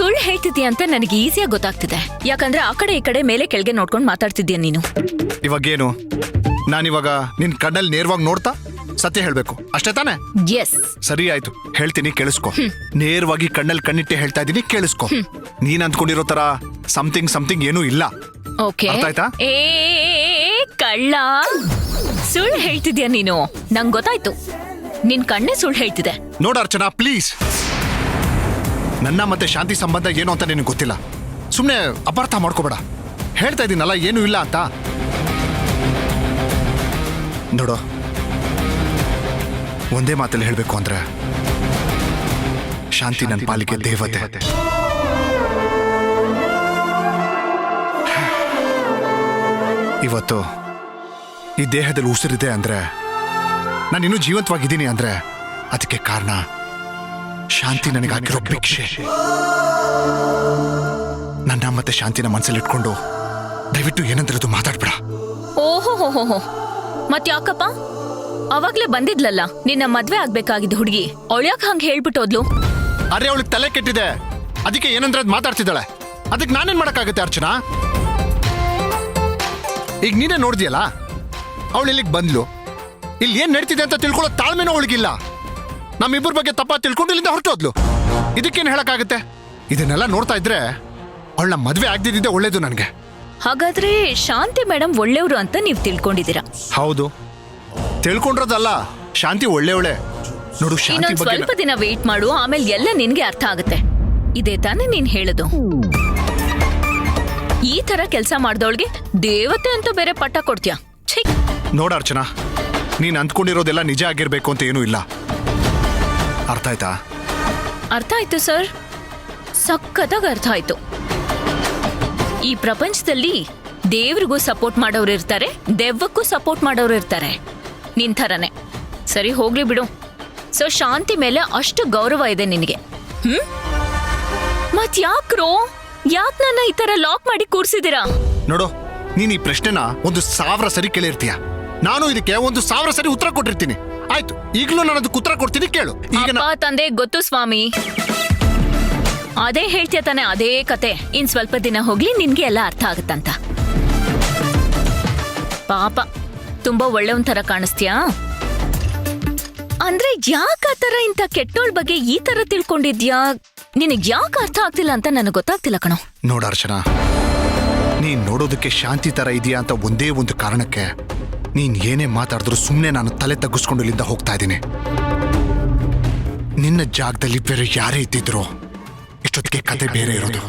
ಸುಳ್ಳು ಹೇಳ್ತಿದ್ಯಾ ಅಂತ ನನಗೆ ಈಸಿಯಾಗಿ ಗೊತ್ತಾಗ್ತಿದೆ. ಯಾಕಂದ್ರೆ ಆ ಕಡೆ ಈ ಕಡೆ ಮೇಲೆ ಕೆಳಗೆ ನೋಡ್ಕೊಂಡು ಮಾತಾಡ್ತಿದ್ಯಾ ನೀನು. ಇವಾಗೇನು? ನಾನಿವಾಗ ನಿನ್ ಕಣ್ಣಲ್ಲಿ ನೇರವಾಗಿ ನೋಡ್ತಾ ಸತ್ಯ ಹೇಳ್ಬೇಕು ಅಷ್ಟೇ ತಾನೆ? ಎಸ್. ಸರಿ ಆಯ್ತು, ಹೇಳ್ತೀನಿ ಕೇಳಿಸ್ಕೊ. ನೇರವಾಗಿ ಕಣ್ಣಲ್ಲಿ ಕಣ್ಣಿಟ್ಟೆ ಹೇಳ್ತಾ ಇದೀನಿ, ಕೇಳಿಸ್ಕೊ. ನೀನ್ ಅಂದ್ಕೊಂಡಿರೋ ತರ ಸಮಥಿಂಗ್ ಏನೂ ಇಲ್ಲ. ಓಕೆ. ಅರ್ಥ ಆಯ್ತಾ? ಏ ಕಳ್ಳ, ಸುಳ್ಳು ಹೇಳ್ತಿದ್ಯಾ ನೀನು. ನಂಗ್ ಗೊತ್ತಾಯ್ತು, ನಿನ್ ಕಣ್ಣೇ ಸುಳ್ಳು ಹೇಳ್ತಿದೆ. ನೋಡ ಅರ್ಚನಾ, ಪ್ಲೀಸ್. ನನ್ನ ಮತ್ತೆ ಶಾಂತಿ ಸಂಬಂಧ ಏನು ಅಂತ ನಿನಗೆ ಗೊತ್ತಿಲ್ಲ. ಸುಮ್ನೆ ಅಪಾರ್ಥ ಮಾಡ್ಕೋಬೇಡ. ಹೇಳ್ತಾ ಇದೀನಲ್ಲ ಏನೂ ಇಲ್ಲ ಅಂತ. ನೋಡೋ, ಒಂದೇ ಮಾತಲ್ಲಿ ಹೇಳ್ಬೇಕು ಅಂದ್ರೆ ಶಾಂತಿ ನನ್ನ ಪಾಲಿಗೆ ದೇವತೆ. ಇವತ್ತು ಈ ದೇಹದಲ್ಲಿ ಉಸಿರಿದೆ ಅಂದ್ರೆ, ನಾನು ಇನ್ನೂ ಜೀವಂತವಾಗಿದ್ದೀನಿ ಅಂದ್ರೆ ಅದಕ್ಕೆ ಕಾರಣ ಶಾಂತಿ ನನಗೆ ಹಾಕಿರೋ ಭಿಕ್ಷೆ. ನನ್ನ ಮತ್ತೆ ಶಾಂತಿನ ಮನಸ್ಸಲ್ಲಿ ಇಟ್ಕೊಂಡು ದಯವಿಟ್ಟು ಏನಂದ್ರದು ಮಾತಾಡ್ಬೇಡ. ಓಹೋ, ಮತ್ ಯಾಕಪ್ಪ? ಅವಾಗ್ಲೇ ಬಂದಿದ್ಲಲ್ಲ ನಿನ್ನ ಮದ್ವೆ ಆಗ್ಬೇಕಾಗಿದ್ದ ಹುಡುಗಿ, ಅವಳ್ಯಾಕ ಹಂಗ ಹೇಳ್ಬಿಟ್ಟೋದ್ಲು? ಅರೆ, ಅವಳಿಗೆ ತಲೆ ಕೆಟ್ಟಿದೆ, ಅದಕ್ಕೆ ಏನಂದ್ರೆ ಅದು ಮಾತಾಡ್ತಿದ್ದಾಳೆ. ಅದಕ್ಕೆ ನಾನೇನ್ ಮಾಡಕ್ಕಾಗತ್ತೆ ಅರ್ಚನಾ? ಈಗ ನೀನೇ ನೋಡ್ದಿಯಲ್ಲ, ಅವಳು ಇಲ್ಲಿಗೆ ಬಂದ್ಲು. ಇಲ್ಲಿ ಏನ್ ನಡೀತಿದೆ ಅಂತ ತಿಳ್ಕೊಳ್ಳೋ ತಾಳ್ಮೆನೂ ಅವಳಿಗಿಲ್ಲ. ನಮ್ಮಿಬ್ಬರ ಬಗ್ಗೆ ತಪ್ಪ ತಿಳ್ಕೊಂಡು ಇಲ್ಲಿಂದ ಹೊರಟೋದ್ಲು. ಇದಕ್ಕೇನು ಹೇಳಕ್ಕಾಗತ್ತೆ? ಇದನ್ನೆಲ್ಲ ನೋಡ್ತಾ ಇದ್ರೆ ಅವಳ ಮದ್ವೆ ಆಗ್ದಿದ್ದೆ ಒಳ್ಳೇದು ನನಗೆ. ಹಾಗಾದ್ರೆ ಶಾಂತಿ ಮೇಡಮ್ ಒಳ್ಳೆಯವರು ಅಂತ ನೀವು ತಿಳ್ಕೊಂಡಿದ್ದೀರಾ? ಹೌದು, ತಿಳ್ಕೊಂಡಿರೋದಲ್ಲ. ಶಾಂತಿ ಒಳ್ಳೆಯವಳೆ. ನೋಡು, ಶಾಂತಿ ಇನ್ನೊಂದ್ ಬಗ್ಗೆ ಸ್ವಲ್ಪ ದಿನ ವೇಟ್ ಮಾಡು, ಆಮೇಲೆ ಎಲ್ಲ ನಿನ್ಗೆ ಅರ್ಥ ಆಗುತ್ತೆ. ಇದೇ ತಾನೇ ನೀನ್ ಹೇಳುದು? ಈ ತರ ಕೆಲಸ ಮಾಡ್ದವಳಿಗೆ ದೇವತೆ ಅಂತ ಬೇರೆ ಪಟ್ಟ ಕೊಡ್ತೀಯ? ನೋಡ ಅರ್ಚನಾ, ನೀನ್ ಅಂದ್ಕೊಂಡಿರೋದೆಲ್ಲ ನಿಜ ಆಗಿರ್ಬೇಕು ಅಂತ ಏನೂ ಇಲ್ಲ. ಅರ್ಥ ಆಯ್ತಾ? ಅರ್ಥ ಆಯ್ತು ಸರ್, ಸಖತ್ತಾಗಿ ಅರ್ಥ ಆಯ್ತು. ಈ ಪ್ರಪಂಚದಲ್ಲಿ ದೇವ್ರಿಗೂ ಸಪೋರ್ಟ್ ಮಾಡೋರು ಇರ್ತಾರೆ, ದೆವ್ವಕ್ಕೂ ಸಪೋರ್ಟ್ ಮಾಡೋರು ಇರ್ತಾರೆ. ನಿನ್ ಥರನೇ. ಸರಿ, ಹೋಗ್ಲಿ ಬಿಡು. ಸೊ ಶಾಂತಿ ಮೇಲೆ ಅಷ್ಟು ಗೌರವ ಇದೆ ನಿನಗೆ. ಮತ್ ಯಾಕ್ರೋ, ಯಾಕ್ ನನ್ನ ಈ ತರ ಲಾಕ್ ಮಾಡಿ ಕೂರ್ಸಿದಿರಾ? ನೋಡು, ನೀನ್ ಈ ಪ್ರಶ್ನೆನ 1000 ಸರಿ ಕೇಳಿರ್ತೀಯ. ನಾನು ಇದಕ್ಕೆ 1000 ಸರಿ ಉತ್ತರ ಕೊಟ್ಟಿರ್ತೀನಿ. ಆಯ್ತು, ಈಗಲೂ ನಾನು ಅದಕ್ಕೆ ಉತ್ತರ ಕೊಡ್ತೀನಿ, ಕೇಳು. ಈಗ ಅಪ್ಪ ತಂದೆ ಗೊತ್ತು ಸ್ವಾಮಿ, ಅದೇ ಹೇಳ್ತೀಯ ತಾನೆ, ಅದೇ ಕತೆ. ಇನ್ ಸ್ವಲ್ಪ ದಿನ ಹೋಗ್ಲಿ, ನಿನ್ಗೆ ಎಲ್ಲ ಅರ್ಥ ಆಗುತ್ತಂತ. ಪಾಪ, ತುಂಬಾ ಒಳ್ಳೆಯವನ್ ತರ ಕಾಣಿಸ್ತೀಯಾ. ಅಂದ್ರೆ ಯಾಕ ಆ ತರ ಇಂಥ ಕೆಟ್ಟೋಳ್ ಬಗ್ಗೆ ಈ ತರ ತಿಳ್ಕೊಂಡಿದ್ಯಾ? ನಿನಗ್ ಯಾಕೆ ಅರ್ಥ ಆಗ್ತಿಲ್ಲ ಅಂತ ನನಗೆ ಗೊತ್ತಾಗ್ತಿಲ್ಲ ಕಣೋ. ನೋಡ ಅರ್ಚನಾ, ನೀನ್ ನೋಡೋದಕ್ಕೆ ಶಾಂತಿ ತರ ಇದೆಯಾ ಅಂತ ಒಂದೇ ಒಂದು ಕಾರಣಕ್ಕೆ ನೀನ್ ಏನೇ ಮಾತಾಡಿದ್ರು ಸುಮ್ನೆ ನಾನು ತಲೆ ತಗ್ಗಿಸ್ಕೊಂಡು ಇಲ್ಲಿಂದ ಹೋಗ್ತಾ ಇದ್ದೀನಿ. ನಿನ್ನ ಜಾಗದಲ್ಲಿ ಬೇರೆ ಯಾರೇ ಇದ್ದಿದ್ರು ಇಷ್ಟೊತ್ತಿಗೆ ಕತೆ ಬೇರೆ ಇರೋದು.